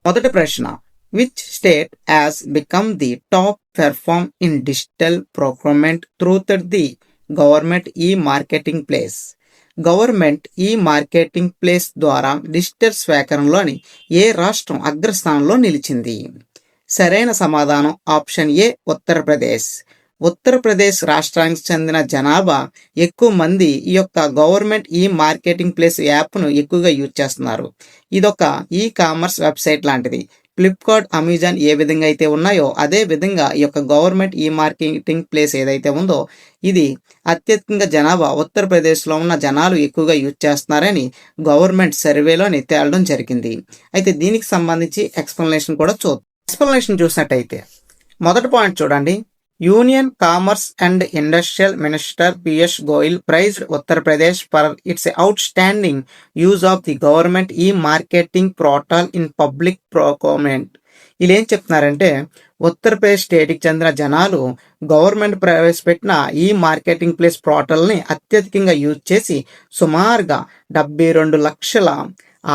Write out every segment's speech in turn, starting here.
మొదటి ప్రశ్న, which state has become the top perform in digital procurement through the government e marketing place? Government e marketing place ద్వారా digital స్వీకరణలోని ఏ రాష్ట్రం అగ్రస్థానంలో నిలిచింది? సరైన సమాధానం ఆప్షన్ ఏ, ఉత్తరప్రదేశ్. ఉత్తరప్రదేశ్ రాష్ట్రానికి చెందిన జనాభా ఎక్కువ మంది ఈ యొక్క గవర్నమెంట్ ఈ మార్కెటింగ్ ప్లేస్ యాప్ను ఎక్కువగా యూజ్ చేస్తున్నారు. ఇదొక ఈ కామర్స్ వెబ్సైట్ లాంటిది. ఫ్లిప్కార్ట్, అమెజాన్ ఏ విధంగా అయితే ఉన్నాయో అదే విధంగా ఈ యొక్క గవర్నమెంట్ ఈ మార్కెటింగ్ ప్లేస్ ఏదైతే ఉందో ఇది అత్యధికంగా జనాభా ఉత్తరప్రదేశ్లో ఉన్న జనాలు ఎక్కువగా యూజ్ చేస్తున్నారని గవర్నమెంట్ సర్వేలోని తేలడం జరిగింది. అయితే దీనికి సంబంధించి ఎక్స్ప్లెనేషన్ కూడా చూద్దాం. ఎక్స్ప్లెనేషన్ చూసినట్టయితే మొదటి పాయింట్ చూడండి. Union commerce and industrial minister Piyush Goyal praised Uttar Pradesh for its outstanding use of the government e marketing portal in public procurement. వీళ్ళు ఏం చెప్తున్నారంటే ఉత్తరప్రదేశ్ స్టేట్కి చెందిన జనాలు గవర్నమెంట్ ప్రవేశపెట్టిన ఈ మార్కెటింగ్ ప్లేస్ పోర్టల్ని అత్యధికంగా యూజ్ చేసి సుమారుగా 72 లక్షల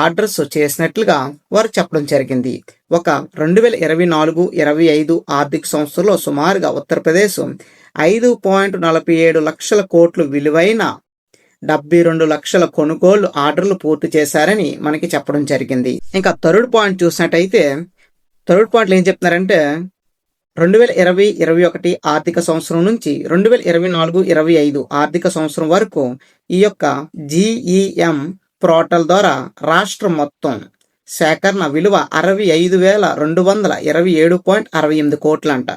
ఆర్డర్స్ చేసినట్లుగా వారు చెప్పడం జరిగింది. ఒక 2024-25 ఆర్థిక సంవత్సరంలో సుమారుగా ఉత్తరప్రదేశ్ 5.47 లక్షల కోట్లు విలువైన 72 లక్షల కొనుగోలు ఆర్డర్లు పూర్తి చేశారని మనకి చెప్పడం జరిగింది. ఇంకా థర్డ్ పాయింట్ చూసినట్టయితే థర్డ్ పాయింట్లు ఏం చెప్తున్నారంటే 2020-21 ఆర్థిక సంవత్సరం నుంచి 2024-25 ఆర్థిక సంవత్సరం వరకు ఈ యొక్క GEM పోర్టల్ ద్వారా రాష్ట్రం మొత్తం సేకరణ విలువ 65,227.68 కోట్లంట.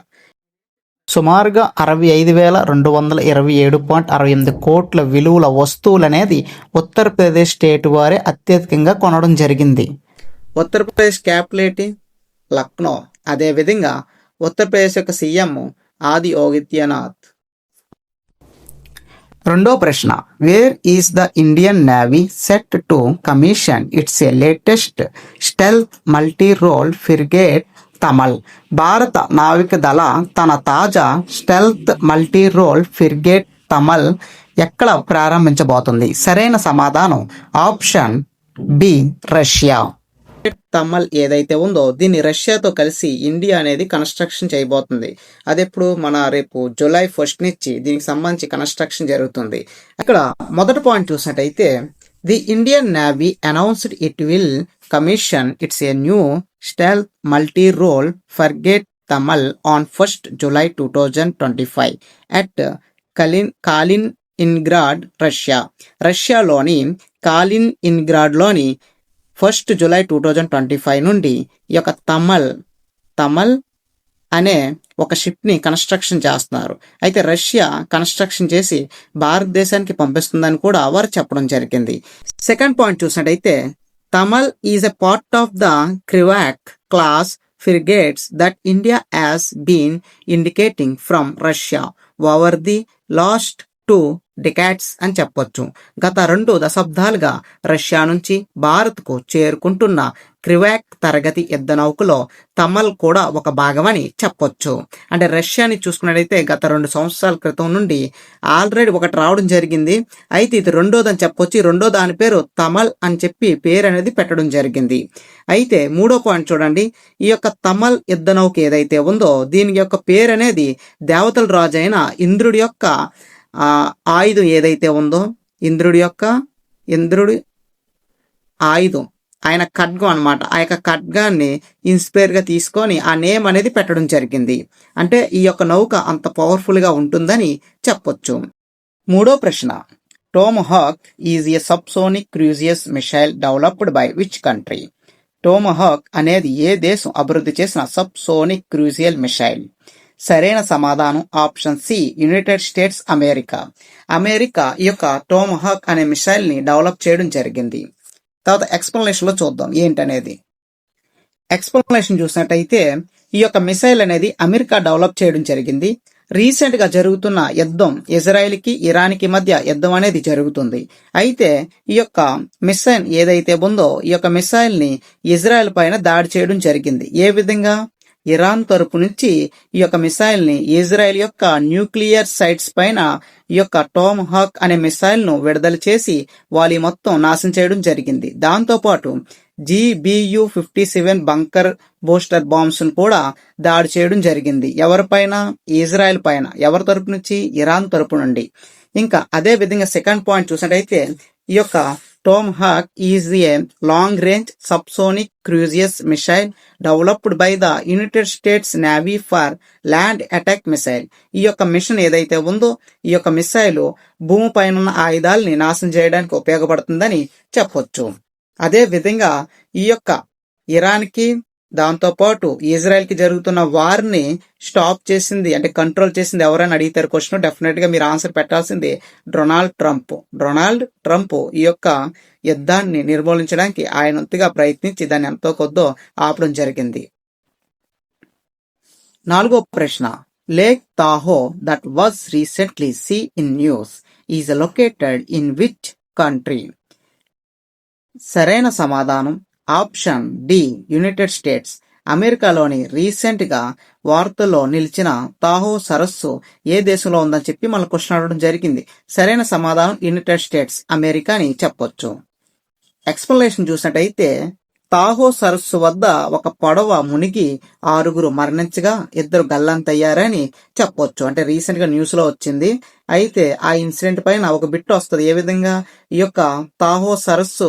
సుమారుగా 65,227.68 కోట్ల విలువల వస్తువులు అనేది ఉత్తరప్రదేశ్ స్టేట్ వారే అత్యధికంగా కొనడం జరిగింది. ఉత్తరప్రదేశ్ క్యాపిటల్ ఏంటి? లక్నో. అదేవిధంగా ఉత్తరప్రదేశ్ యొక్క సీఎం ఆదిత్యనాథ్. రెండో ప్రశ్న, where is the Indian Navy set to commission its latest stealth multi role frigate Tamal? భారత నావిక దళ తన తాజా stealth multi role frigate Tamal ఎక్కడ ప్రారంభించబోతుంది? సరైన సమాధానం ఆప్షన్ బి, రష్యా. తమల్ ఏదైతే ఉందో దీన్ని రష్యాతో కలిసి ఇండియా అనేది కన్స్ట్రక్షన్ చేయబోతుంది. అదెప్పుడు మన రేపు జూలై 1 నుంచి దీనికి సంబంధించి కన్స్ట్రక్షన్ జరుగుతుంది. అక్కడ మొదటి పాయింట్ చూసినట్టయితే the Indian navy announced it will commission its a new stealth multi role frigate Tamal on 1 July 2025 at Kaliningrad, Russia. రష్యాలోని కాలినిన్గ్రాడ్లోని 1 July 2025 నుండి ఈ యొక్క తమల్ అనే ఒక షిప్ని కన్స్ట్రక్షన్ చేస్తున్నారు. అయితే రష్యా కన్స్ట్రక్షన్ చేసి భారతదేశానికి పంపిస్తుందని కూడా వారు చెప్పడం జరిగింది. సెకండ్ పాయింట్ చూసినట్టయితే Tamal is a part of the Krivak class frigates that India has been indicating from Russia over the last 2 decades అని చెప్పొచ్చు. గత 2 దశాబ్దాలుగా రష్యా నుంచి భారత్కు చేరుకుంటున్న క్రివాక్ తరగతి యుద్ధ నౌకలో తమల్ కూడా ఒక భాగమని చెప్పొచ్చు. అంటే రష్యాని చూసుకున్నట్టయితే గత 2 సంవత్సరాల క్రితం నుండి ఆల్రెడీ ఒకటి రావడం జరిగింది. అయితే ఇది రెండోదని చెప్పొచ్చు. రెండో దాని పేరు తమల్ అని చెప్పి పేరు అనేది పెట్టడం జరిగింది. అయితే మూడో పాయింట్ చూడండి. ఈ యొక్క తమల్ యుద్ధ నౌక ఏదైతే ఉందో దీని యొక్క పేరు అనేది దేవతల రాజు అయిన ఇంద్రుడి యొక్క ఆయుధం ఏదైతే ఉందో ఇంద్రుడి ఆయుధం ఆయన ఖడ్గం అనమాట. ఆ యొక్క ఖడ్గాన్ని ఇన్స్పైర్గా తీసుకొని ఆ నేమ్ అనేది పెట్టడం జరిగింది. అంటే ఈ యొక్క నౌక అంత పవర్ఫుల్గా ఉంటుందని చెప్పొచ్చు. మూడో ప్రశ్న, Tomahawk is a subsonic cruise missile developed by which country? Tomahawk అనేది ఏ దేశం అభివృద్ధి చేసిన సబ్సోనిక్ క్రూయిజ్ మిసైల్? సరైన సమాధానం option C, United States America. America ఈ యొక్క టోమహాక్ అనే మిసైల్ ని డెవలప్ చేయడం జరిగింది. తర్వాత ఎక్స్ప్లెనేషన్ లో చూద్దాం ఏంటనేది. ఎక్స్ప్లెనేషన్ చూసినట్టయితే ఈ యొక్క మిసైల్ అనేది అమెరికా డెవలప్ చేయడం జరిగింది. రీసెంట్ గా జరుగుతున్న యుద్ధం ఇజ్రాయెల్కి ఇరాన్కి మధ్య యుద్ధం అనేది జరుగుతుంది. అయితే ఈ యొక్క మిసైల్ ఏదైతే ఉందో ఈ యొక్క మిసైల్ ని ఇజ్రాయెల్ పైన దాడి చేయడం జరిగింది. ఏ విధంగా? ఇరాన్ తరపు నుంచి ఈ యొక్క మిసైల్ ని ఇజ్రాయెల్ యొక్క న్యూక్లియర్ సైట్స్ పైన ఈ యొక్క టోమహాక్ అనే మిసైల్ ను విడుదల చేసి వాళ్ళు మొత్తం నాశనం చేయడం జరిగింది. దాంతో పాటు GBU-57 బంకర్ బూస్టర్ బాంబ్స్ ను కూడా దాడి చేయడం జరిగింది. ఎవరిపైన? ఇజ్రాయెల్ పైన. ఎవరి తరపు నుంచి? ఇరాన్ తరపు నుండి. ఇంకా అదే విధంగా సెకండ్ పాయింట్ చూసినట్టయితే ఈ యొక్క Tomahawk is a long range subsonic cruise missile developed by the United States navy for land attack missile. ఈ యొక్క మిషన్ ఏదైతే ఉందో ఈ యొక్క మిసైల్ భూమిపైన ఉన్న ఆయుధాలని నాశనం చేయడానికి ఉపయోగపడుతుందని చెప్పొచ్చు. అదే విధంగా ఈ యొక్క ఇరాన్కి దాంతోపాటు ఇజ్రాయెల్కి జరుగుతున్న వార్ని స్టాప్ చేసింది అంటే కంట్రోల్ చేసింది ఎవరైనా అడిగితారు క్వశ్చన్, డెఫినెట్ గా మీరు ఆన్సర్ పెట్టాల్సింది డొనాల్డ్ ట్రంప్. డొనాల్డ్ ట్రంప్ ఈ యొక్క యుద్ధాన్ని నిర్మూలించడానికి ఆయనంతగా ప్రయత్నించి దాన్ని ఎంతో కొద్దో ఆపడం జరిగింది. 4వ ప్రశ్న, Lake Tahoe that was recently seen in news is located in which country? సరైన సమాధానం ఆప్షన్ డి, యునైటెడ్ స్టేట్స్. అమెరికాలోని రీసెంట్ గా వార్తల్లో నిలిచిన తాహో సరస్సు ఏ దేశంలో ఉందని చెప్పి మన క్వశ్చన్ అడగడం జరిగింది. సరైన సమాధానం యునైటెడ్ స్టేట్స్, అమెరికా అని చెప్పొచ్చు. ఎక్స్ప్లెనేషన్ చూసినట్టయితే తాహో సరస్సు వద్ద ఒక పడవ మునిగి 6 మరణించగా 2 గల్లంతయ్యారని చెప్పొచ్చు. అంటే రీసెంట్ గా న్యూస్ లో వచ్చింది. అయితే ఆ ఇన్సిడెంట్ పైన ఒక బిట్ వస్తుంది. ఏ విధంగా? ఈ యొక్క తాహో సరస్సు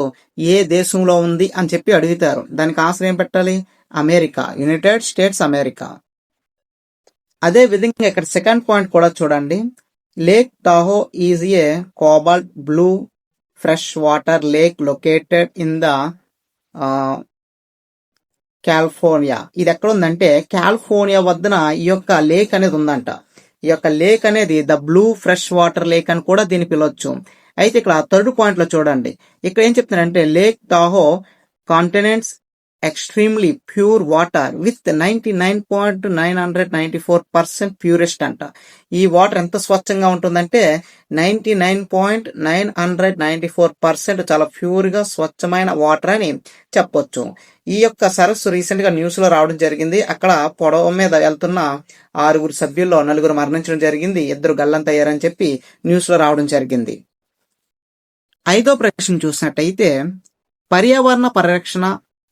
ఏ దేశంలో ఉంది అని చెప్పి అడుగుతారు. దానికి ఆన్సర్ ఏం పెట్టాలి? America, United States, America. అదే విధంగా ఇక్కడ సెకండ్ పాయింట్ కూడా చూడండి. Lake Tahoe is a cobalt blue fresh water lake located in the California. ఇది ఎక్కడ ఉందంటే కాలిఫోర్నియా వద్దన ఈ యొక్క లేక్ అనేది ఉందంట. ఈ యొక్క లేక్ అనేది the blue fresh water lake అని కూడా దీన్ని పిలవచ్చు. అయితే ఇక్కడ థర్డ్ పాయింట్ లో చూడండి. ఇక్కడ ఏం చెప్తున్నారంటే Lake Tahoe contains extremely pure water with 99.994% purest అంట. ఈ వాటర్ ఎంత స్వచ్ఛంగా ఉంటుందంటే 99.994% చాలా ప్యూర్ గా స్వచ్ఛమైన వాటర్ అని చెప్పొచ్చు. ఈ యొక్క సరస్సు రీసెంట్ గా న్యూస్ లో రావడం జరిగింది. అక్కడ పొడవ మీద వెళ్తున్న 6 సభ్యుల్లో 4 మరణించడం జరిగింది, 2 గల్లంతయ్యారని చెప్పి న్యూస్ లో రావడం జరిగింది. 5వ ప్రశ్న చూసినట్టయితే పర్యావరణ పరిరక్షణ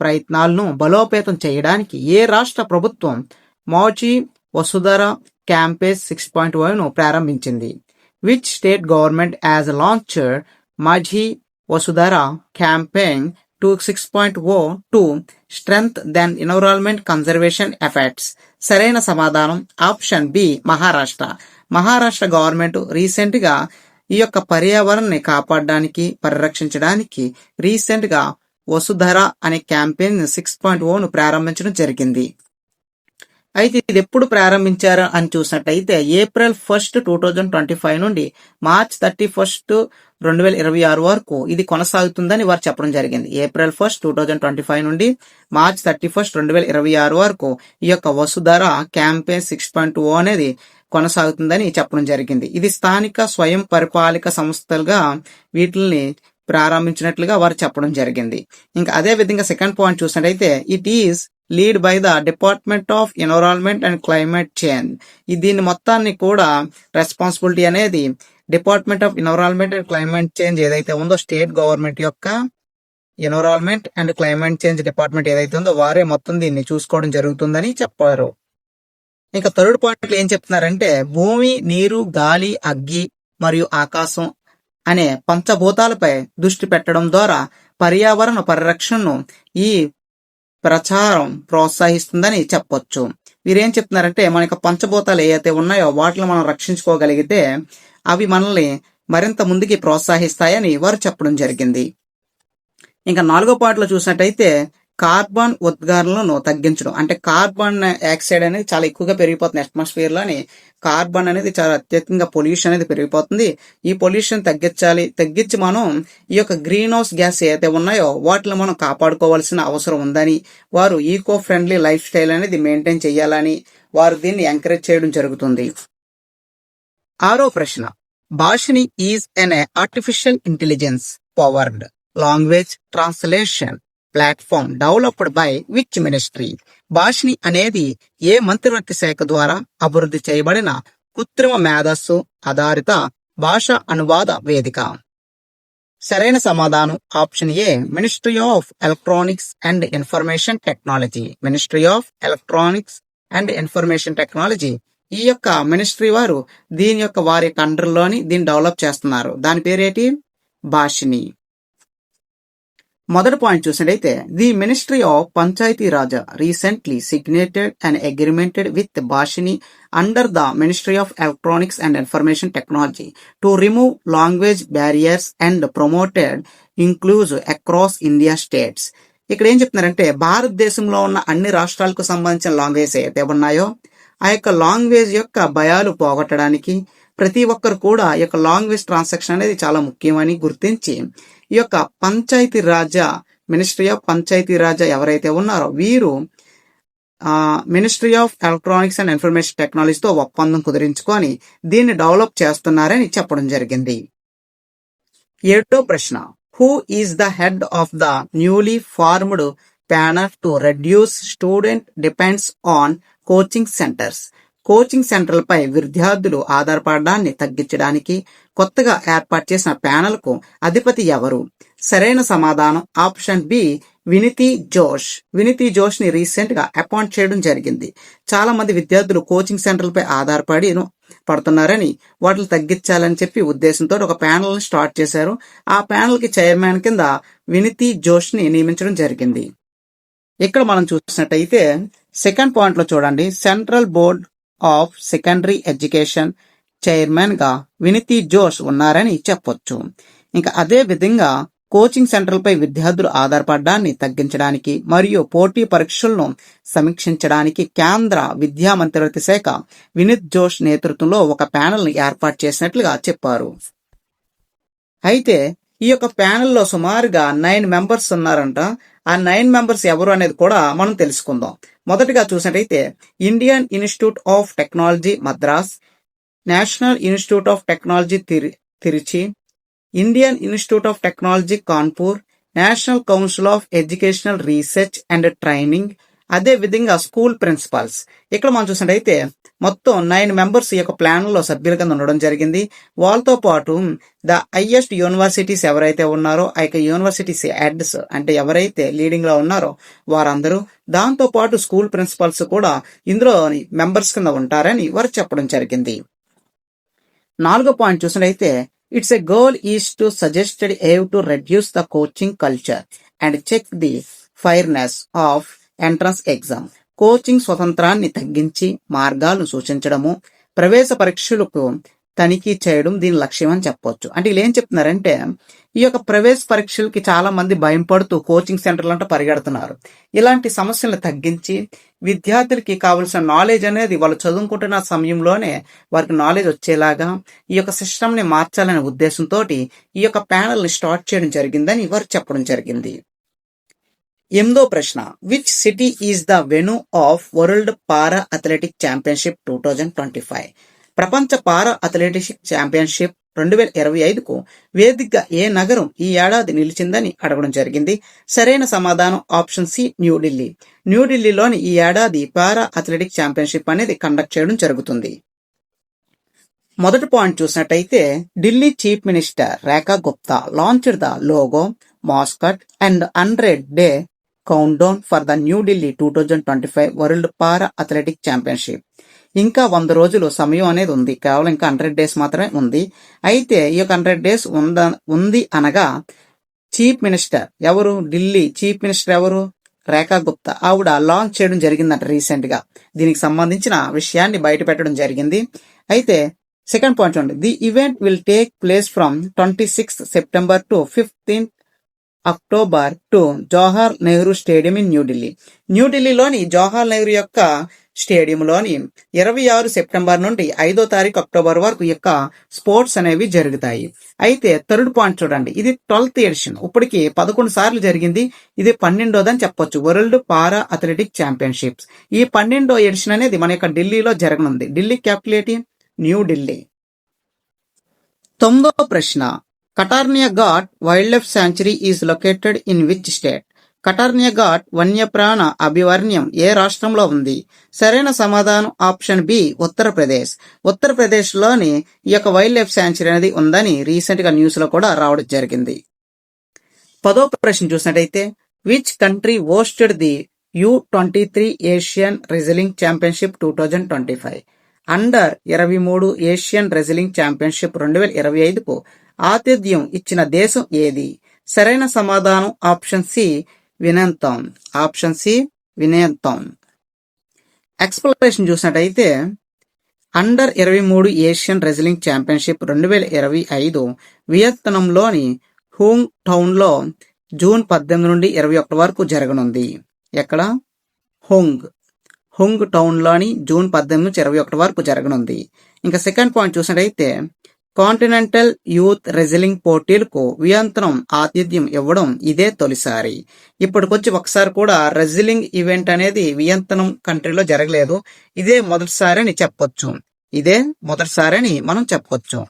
ప్రయత్నాలను బలోపేతం చేయడానికి ఏ రాష్ట్ర ప్రభుత్వం మాజీ వసుధర క్యాంపెయిన్ 6.0ను ప్రారంభించింది? Which state government has launched Majhi Vasudhara campaign 6.0 to strengthen environment conservation efforts? సరైన సమాధానం option B, Maharashtra. Maharashtra government recent గా ఈ యొక్క పర్యావరణాన్ని కాపాడడానికి పరిరక్షించడానికి రీసెంట్ గా వసుధర అనే క్యాంపెయిన్ 6.0ను ప్రారంభించడం జరిగింది. అయితే ఇది ఎప్పుడు ప్రారంభించారు అని చూసినట్టయితే April 1, 2025 నుండి March 31, 2026 వరకు ఇది కొనసాగుతుందని వారు చెప్పడం జరిగింది. April 1, 2025 నుండి March 31, 2026 వరకు ఈ యొక్క వసుధర క్యాంపెయిన్ 6.0 అనేది కొనసాగుతుందని చెప్పడం జరిగింది. ఇది స్థానిక స్వయం పరిపాలక సంస్థలుగా వీటిని ప్రారంభించినట్లుగా వారు చెప్పడం జరిగింది. ఇంకా అదే విధంగా సెకండ్ పాయింట్ చూసినట్టయితే it is lead by the department of environment and climate change. దీని మొత్తాన్ని కూడా రెస్పాన్సిబిలిటీ అనేది department of environment and climate change ఏదైతే ఉందో స్టేట్ గవర్నమెంట్ యొక్క environment and climate change department ఏదైతే ఉందో వారే మొత్తం దీన్ని చూసుకోవడం జరుగుతుందని చెప్పారు. ఇంకా థర్డ్ పాయింట్ ఏం చెప్తున్నారంటే భూమి, నీరు, గాలి, అగ్గి మరియు ఆకాశం అనే పంచభూతాలపై దృష్టి పెట్టడం ద్వారా పర్యావరణ పరిరక్షణను ఈ ప్రచారం ప్రోత్సహిస్తుందని చెప్పొచ్చు. వీరేం చెప్తున్నారంటే మనకి పంచభూతాలు ఏవైతే ఉన్నాయో వాటిని మనం రక్షించుకోగలిగితే అవి మనల్ని మరింత ముందుకి ప్రోత్సహిస్తాయని వారు చెప్పడం జరిగింది. ఇంకా 4వ పాయింట్ లో చూసినట్టయితే కార్బన్ ఉద్గారాలను తగ్గించడం. అంటే కార్బన్ ఆక్సైడ్ అనేది చాలా ఎక్కువగా పెరిగిపోతుంది అట్మాస్ఫియర్ లోని. కార్బన్ అనేది చాలా అత్యధికంగా పొల్యూషన్ అనేది పెరిగిపోతుంది. ఈ పొల్యూషన్ తగ్గించి మనం ఈ యొక్క గ్రీన్ హౌస్ గ్యాస్ ఏదైతే ఉన్నాయో వాటిని మనం కాపాడుకోవాల్సిన అవసరం ఉందని, వారు ఈకో ఫ్రెండ్లీ లైఫ్ స్టైల్ అనేది మెయింటైన్ చేయాలని వారు దీన్ని ఎంకరేజ్ చేయడం జరుగుతుంది. 6వ ప్రశ్న Bhashini is an artificial intelligence powered language translation platform developed by which ministry? Bhashini అనేది ఏ మంత్రివర్గ శాఖ ద్వారా అభివృద్ధి చేయబడిన కృత్రిమ మేధస్సు ఆధారిత భాషా అనువాద వేదిక? సరైన సమాధానం option A ministry of electronics and information technology. Ministry of electronics and information technology. ఈ యొక్క మినిస్ట్రీ వారు దీని యొక్క వారి అండర్లోని దీన్ని డెవలప్ చేస్తున్నారు. దాని పేరేటి? భాషిని. మొదటి పాయింట్ చూసినట్టయితే the ministry of Panchayati Raj recently signated and agreemented with Bhashini under the ministry of electronics and information technology to remove language barriers and promoted inclusive across India states. ఇక్కడ ఏం చెప్తున్నారంటే భారతదేశంలో ఉన్న అన్ని రాష్ట్రాలకు సంబంధించిన లాంగ్వేజ్ ఏవైతే ఉన్నాయో ఆ యొక్క లాంగ్వేజ్ యొక్క భయాలు పోగొట్టడానికి ప్రతి ఒక్కరు కూడా ఈ యొక్క లాంగ్వేజ్ ట్రాన్సాక్షన్ అనేది చాలా ముఖ్యమని గుర్తించి ఈ యొక్క పంచాయతీ రాజ్ మినిస్ట్రీ ఆఫ్ పంచాయతీ రాజ్ ఎవరైతే ఉన్నారో వీరు ministry of electronics and information టెక్నాలజీతో ఒప్పందం కుదిరించుకొని దీన్ని డెవలప్ చేస్తున్నారని చెప్పడం జరిగింది. 7వ ప్రశ్న, who is the head of the newly formed panel to reduce student depends on coaching centres. Coaching సెంటర్లపై విద్యార్థులు ఆధారపడడాన్ని తగ్గించడానికి కొత్తగా ఏర్పాటు చేసిన ప్యానెల్ కు అధిపతి ఎవరు? సరైన సమాధానం ఆప్షన్ బి వినితి జోష్. వినితి జోష్ ని రీసెంట్ గా అపాయింట్ చేయడం జరిగింది. చాలా మంది విద్యార్థులు కోచింగ్ సెంటర్లపై ఆధారపడి పడుతున్నారని వాటిని తగ్గించాలని చెప్పి ఉద్దేశంతో ఒక ప్యానెల్ ని స్టార్ట్ చేశారు. ఆ ప్యానెల్ కి చైర్మన్ కింద వినితి జోష్ ని నియమించడం జరిగింది. ఇక్కడ మనం చూసినట్టయితే సెకండ్ పాయింట్ లో చూడండి, central board of secondary education chairman గా వినితి జోష్ ఉన్నారని చెప్పొచ్చు. ఇంకా అదే విధంగా కోచింగ్ సెంటర్లపై విద్యార్థులు ఆధారపడడాన్ని తగ్గించడానికి మరియు పోటీ పరీక్షలను సమీక్షించడానికి కేంద్ర విద్యా మంత్రిత్వ శాఖ వినిత్ జోష్ నేతృత్వంలో ఒక ప్యానెల్ ని ఏర్పాటు చేసినట్లుగా చెప్పారు. అయితే ఈ యొక్క ప్యానెల్లో సుమారుగా 9 మెంబర్స్ ఉన్నారంట. ఆ 9 మెంబర్స్ ఎవరు అనేది కూడా మనం తెలుసుకుందాం. మొదటిగా చూసినట్టయితే Indian institute of technology Madras, national institute of technology Trichy, Indian institute of technology Kanpur, national council of educational research and training, అదే విధంగా స్కూల్ ప్రిన్సిపాల్స్. ఇక్కడ మనం చూసినట్టయితే మొత్తం 9 మెంబర్స్ ఈ యొక్క ప్లాన్ లో సభ్యుల కింద ఉండడం జరిగింది. వాళ్ళతో పాటు ద హైయెస్ట్ యూనివర్సిటీస్ ఎవరైతే ఉన్నారో ఆ యొక్క యూనివర్సిటీస్ హెడ్స్ అంటే ఎవరైతే లీడింగ్ లో ఉన్నారో వారందరూ, దాంతో పాటు స్కూల్ ప్రిన్సిపల్స్ కూడా ఇందులో మెంబర్స్ కింద ఉంటారని వారు చెప్పడం జరిగింది. 4వ పాయింట్ చూసినట్టయితే its a goal is to suggested ave to reduce the coaching culture and check the fairness of entrance exam. Coaching స్వతంత్రాన్ని తగ్గించి మార్గాలను సూచించడము, ప్రవేశ పరీక్షలకు తనిఖీ చేయడం దీని లక్ష్యం అని చెప్పొచ్చు. అంటే వీళ్ళు ఏం చెప్తున్నారంటే ఈ యొక్క ప్రవేశ పరీక్షలకి చాలా మంది భయం పడుతూ కోచింగ్ సెంటర్లు అంటే పరిగెడుతున్నారు. ఇలాంటి సమస్యలను తగ్గించి విద్యార్థులకి కావలసిన నాలెడ్జ్ అనేది వాళ్ళు చదువుకుంటున్న సమయంలోనే వారికి నాలెడ్జ్ వచ్చేలాగా ఈ యొక్క సిస్టమ్ ని మార్చాలనే ఉద్దేశంతో ఈ యొక్క ప్యానెల్ ని స్టార్ట్ చేయడం జరిగిందని వారు చెప్పడం జరిగింది. 8వ ప్రశ్న, which city is the venue of world para athletic championship 2025? ప్రపంచ పారా అథ్లెటిక్స్ ఛాంపియన్షిప్ 2025కు వేదికగా ఏ నగరం ఈ ఏడాది నిలిచిందని అడగడం జరిగింది. సరైన సమాధానం ఆప్షన్ సి న్యూఢిల్లీ. న్యూఢిల్లీలోని ఈ ఏడాది పారా అథ్లెటిక్ ఛాంపియన్షిప్ అనేది కండక్ట్ చేయడం జరుగుతుంది. మొదటి పాయింట్ చూసినట్టయితే Delhi chief minister Rekha Gupta launched the logo, mascot and 100-day countdown for the new Delhi 2025 world para athletic championship. ఇంకా 100 రోజులు సమయం అనేది ఉంది, కేవలం ఇంకా 100 days మాత్రమే ఉంది. అయితే ఈ యొక్క 100 days ఉంది అనగా చీఫ్ మినిస్టర్ ఎవరు? ఢిల్లీ చీఫ్ మినిస్టర్ ఎవరు? రేఖా గుప్తా. ఆవిడ లాంచ్ చేయడం జరిగిందంట రీసెంట్ గా. దీనికి సంబంధించిన విషయాన్ని బయట పెట్టడం జరిగింది. అయితే సెకండ్ పాయింట్ చూడండి, the event will take place from 26th September to 15th October to Jawahar Nehru stadium in New Delhi. న్యూఢిల్లీలోని జవహర్ నెహ్రూ యొక్క స్టేడియంలోని 26 సెప్టెంబర్ నుండి 5వ తారీఖు అక్టోబర్ వరకు ఈ యొక్క స్పోర్ట్స్ అనేవి జరుగుతాయి. అయితే థర్డ్ పాయింట్ చూడండి, ఇది 12th ఎడిషన్. ఇప్పటికి 11 సార్లు జరిగింది. ఇది 12వదని చెప్పొచ్చు, వరల్డ్ పారా అథ్లెటిక్ ఛాంపియన్షిప్స్. ఈ 12వ ఎడిషన్ అనేది మన యొక్క ఢిల్లీలో జరగనుంది. ఢిల్లీ క్యాపిటల్ ఏంటి? న్యూఢిల్లీ. 9వ ప్రశ్న, Katarnia Ghat wildlife sanctuary is located in which state? Katarnia Ghat వన్యప్రాణ అభయారణ్యం ఏ రాష్ట్రంలో ఉంది? సరైన సమాధానం ఆప్షన్ బి ఉత్తరప్రదేశ్. ఉత్తరప్రదేశ్ లోని ఈ యొక్క వైల్డ్ లైఫ్ శాంచురీ అనేది ఉందని రీసెంట్ గా న్యూస్ లో కూడా రావడం జరిగింది. 10వ ప్రశ్న చూసినట్టయితే which country hosted the U23 Asian wrestling championship 2025? Under 23 Asian wrestling championship 2025కు ఆతిథ్యం ఇచ్చిన దేశం ఏది? సరైన సమాధానం option C Vietnam. Option C Vietnam. Explanation చూసినట్టయితే అండర్ 23 ఏషియన్ రెజ్లింగ్ ఛాంపియన్షిప్ 2025 వియత్నాంలోని హూంగ్ టౌన్ లో జూన్ 18 నుండి 21 వరకు జరగనుంది. ఎక్కడ? హుంగ్ టౌన్ లోని జూన్ 18 నుంచి 21 వరకు జరగనుంది. ఇంకా సెకండ్ పాయింట్ చూసినట్టయితే కాంటినెంటల్ యూత్ రెజ్లింగ్ పోటీలకు వియత్నాం ఆతిథ్యం ఇవ్వడం ఇదే తొలిసారి. ఇప్పటికొచ్చి ఒకసారి కూడా రెజ్లింగ్ ఈవెంట్ అనేది వియత్నాం కంట్రీలో జరగలేదు. ఇదే మొదటిసారి అని చెప్పొచ్చు. మనం చెప్పొచ్చు.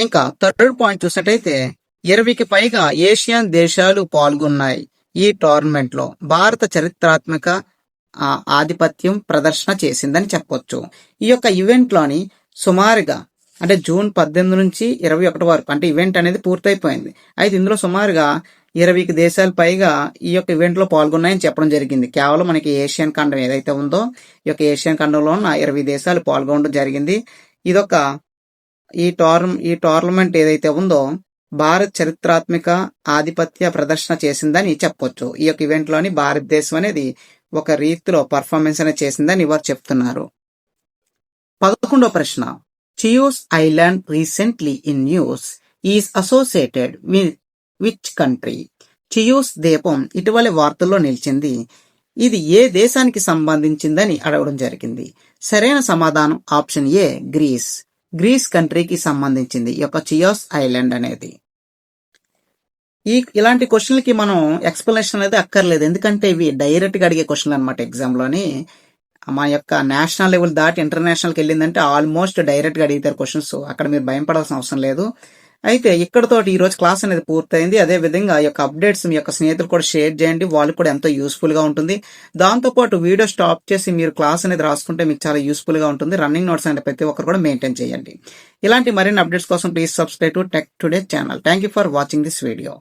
ఇంకా థర్డ్ పాయింట్ చూసినట్టయితే 20కి పైగా ఏషియన్ దేశాలు పాల్గొన్నాయి ఈ టోర్నమెంట్ లో. భారత చరిత్రాత్మక ఆధిపత్యం ప్రదర్శన చేసిందని చెప్పొచ్చు. ఈ యొక్క ఈవెంట్ లోని సుమారుగా అంటే జూన్ 18 నుంచి 21 వరకు అంటే ఈవెంట్ అనేది పూర్తయిపోయింది. అయితే ఇందులో సుమారుగా 20 దేశాలు పైగా ఈ యొక్క ఈవెంట్ లో పాల్గొన్నాయని చెప్పడం జరిగింది. కేవలం మనకి ఏషియన్ ఖండం ఏదైతే ఉందో ఈ యొక్క ఏషియన్ ఖండంలో ఉన్న 20 దేశాలు పాల్గొనడం జరిగింది. ఇదొక ఈ టోర్నమెంట్ ఏదైతే ఉందో భారత్ చరిత్రాత్మక ఆధిపత్య ప్రదర్శన చేసిందని చెప్పొచ్చు. ఈ యొక్క ఈవెంట్ లోని భారతదేశం అనేది ఒక రీతిలో పర్ఫార్మెన్స్ అనేది చేసిందని వారు చెప్తున్నారు. 11వ ప్రశ్న Chios island recently in news is associated with which country? Chios ద్వీపం ఇటీవల వార్తల్లో నిలిచింది. ఇది ఏ దేశానికి సంబంధించిందని అడగడం జరిగింది. సరైన సమాధానం ఆప్షన్ ఏ గ్రీస్ కంట్రీకి సంబంధించింది ఈ యొక్క చియోస్ ఐలాండ్ అనేది. ఇలాంటి క్వశ్చన్లకి మనం ఎక్స్ప్లెనేషన్ అనేది అక్కర్లేదు, ఎందుకంటే ఇవి డైరెక్ట్ గా అడిగే క్వశ్చన్లు అనమాట. ఎగ్జామ్ లోని మా యొక్క నేషనల్ లెవెల్ దాటి ఇంటర్నేషనల్కి వెళ్ళిందంటే ఆల్మోస్ట్ డైరెక్ట్ గా అడిగితారు క్వశ్చన్స్. అక్కడ మీరు భయం పడాల్సిన అవసరం లేదు. అయితే ఇక్కడతోటి ఈ రోజు క్లాస్ అనేది పూర్తయింది. అదే విధంగా ఈ యొక్క అప్డేట్స్ మీ యొక్క స్నేహితులు కూడా షేర్ చేయండి, వాళ్ళకి కూడా ఎంతో యూస్ఫుల్ గా ఉంటుంది. దాంతోపాటు వీడియో స్టాప్ చేసి మీరు క్లాస్ అనేది రాసుకుంటే మీకు చాలా యూస్ఫుల్ గా ఉంటుంది. రన్నింగ్ నోట్స్ అంటే ప్రతి ఒక్కరు కూడా మెయింటైన్ చేయండి. ఇలాంటి మరిన్ని అప్డేట్స్ కోసం please subscribe to tech today channel. Thank you for watching this video.